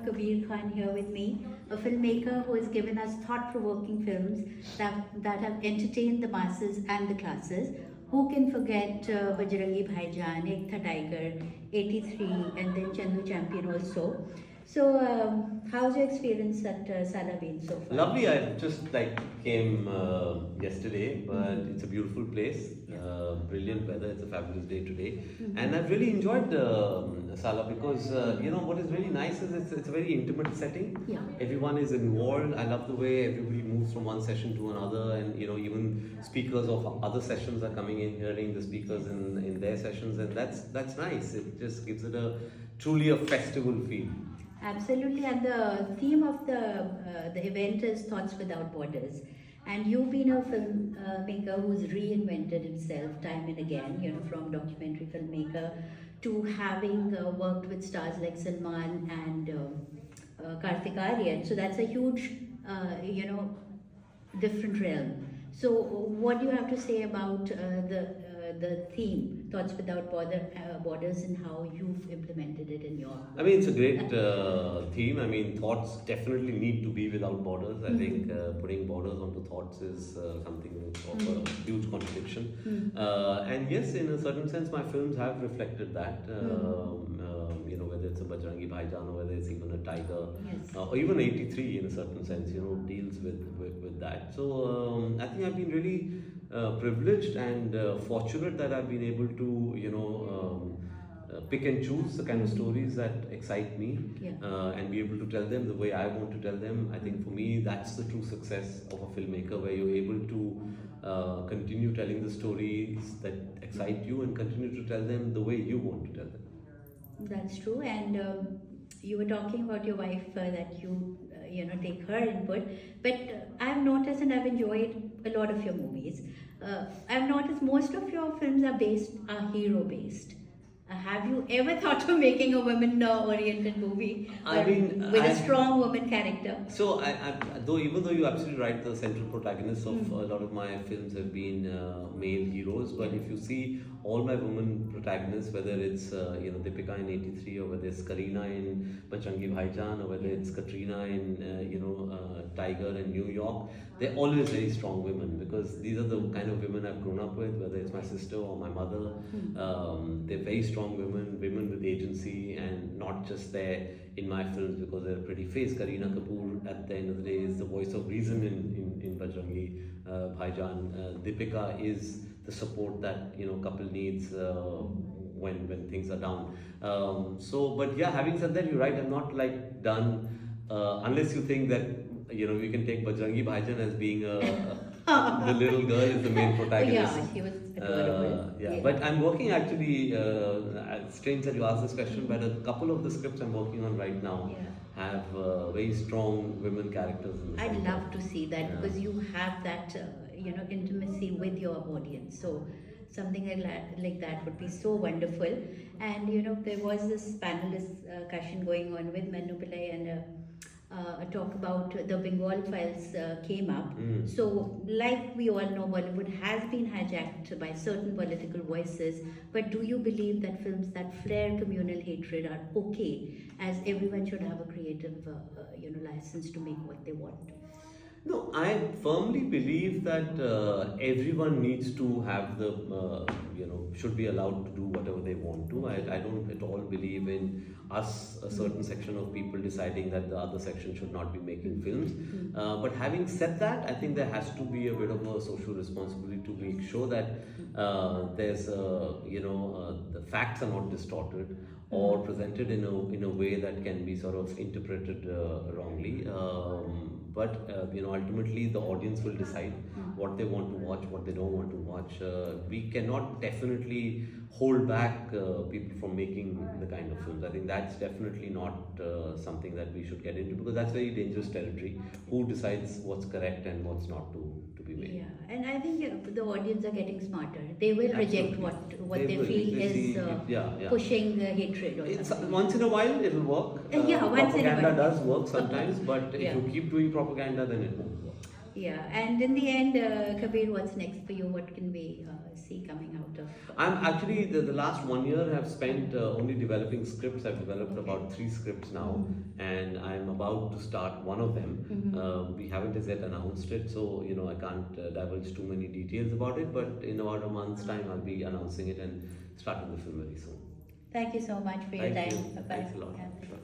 Kabir Khan here with me, a filmmaker who has given us thought-provoking films that have entertained the masses and the classes. Who can forget Bajrangi Bhaijaan, Ek Tha Tiger, 83, and then Chandu Champion also. So, how's your experience at SALA been so far? Lovely. I just came yesterday, but it's a beautiful place. Brilliant weather. It's a fabulous day today, and I've really enjoyed SALA because what is really nice is it's a very intimate setting. Yeah. Everyone is involved. I love the way everybody moves from one session to another, and even speakers of other sessions are coming in, hearing the speakers in their sessions, and that's nice. It just gives it truly a festival feel. Absolutely, and the theme of the event is Thoughts Without Borders. And you've been a filmmaker who's reinvented himself time and again, from documentary filmmaker to having worked with stars like Salman and Karthik Aaryan. So that's a huge, different realm. So what do you have to say about the theme, Thoughts Without Borders, and how you've implemented it in your... I mean, it's a great theme. I mean, thoughts definitely need to be without borders. I think putting borders onto thoughts is something of a huge contradiction. And yes, in a certain sense, my films have reflected that. Whether it's a Bajrangi Bhaijaan or whether it's even a Tiger, or even 83 in a certain sense, deals with that. So I think I've been really privileged and fortunate that I've been able to pick and choose the kind of stories that excite me and be able to tell them the way I want to tell them. I think for me that's the true success of a filmmaker, where you're able to continue telling the stories that excite you and continue to tell them the way you want to tell them. That's true. And you were talking about your wife, that you take her input, but I've noticed and I've enjoyed a lot of your movies. I've noticed most of your films are hero based. Have you ever thought of making a women-oriented movie with a strong woman character? So, even though you're absolutely right, the central protagonists of a lot of my films have been male heroes. But if you see all my women protagonists, whether it's Deepika in 83, or whether it's Kareena in Bajrangi Bhaijaan, or whether it's Katrina in Tiger and New York, they're always very strong women, because these are the kind of women I've grown up with, whether it's my sister or my mother. They're very strong women with agency, and not just there in my films because they're a pretty face. Kareena Kapoor, at the end of the day, is the voice of reason in Bajrangi Bhaijaan. Deepika is the support that couple needs when things are down. But yeah, having said that, you're right. I'm not done unless you think that you can take Bajrangi Bhaijaan as being the little girl is the main protagonist. Yeah, she was adorable. But I'm working actually. It's strange that you asked this question, but a couple of the scripts I'm working on right now have very strong women characters in the I'd love to see that because you have that intimacy with your audience. So something like that would be so wonderful. And there was this panel discussion going on with Manu Pillai, and a talk about the Bengal files came up. So, like we all know, Bollywood has been hijacked by certain political voices. But do you believe that films that flare communal hatred are okay, as everyone should have a creative, license to make what they want? No, I firmly believe that everyone needs to have should be allowed to do whatever they want to. I don't at all believe in a certain section of people deciding that the other section should not be making films. But having said that, I think there has to be a bit of a social responsibility to make sure that there's the facts are not distorted or presented in a way that can be sort of interpreted wrongly. But ultimately the audience will decide what they want to watch, what they don't want to watch. We cannot definitely hold back people from making the kind of films. I think that's definitely not something that we should get into, because that's very dangerous territory. Who decides what's correct and what's not to be made? Yeah, and I think the audience are getting smarter. They will reject what they feel is pushing hatred. Once in a while it'll work. Once in a while. Propaganda does work sometimes, but if you keep doing propaganda, then it won't work. Yeah, and in the end, Kabir, what's next for you? What can we see coming out of? I'm actually the last 1 year I've spent only developing scripts. I've developed Okay. about 3 scripts now, Mhm. and I'm about to start one of them. We haven't as yet announced it, so I can't divulge too many details about it. But in about a month's time, I'll be announcing it and starting the film very soon. Thank you so much for your Thank you. time. Bye bye. Thanks a lot. Yeah, Sure.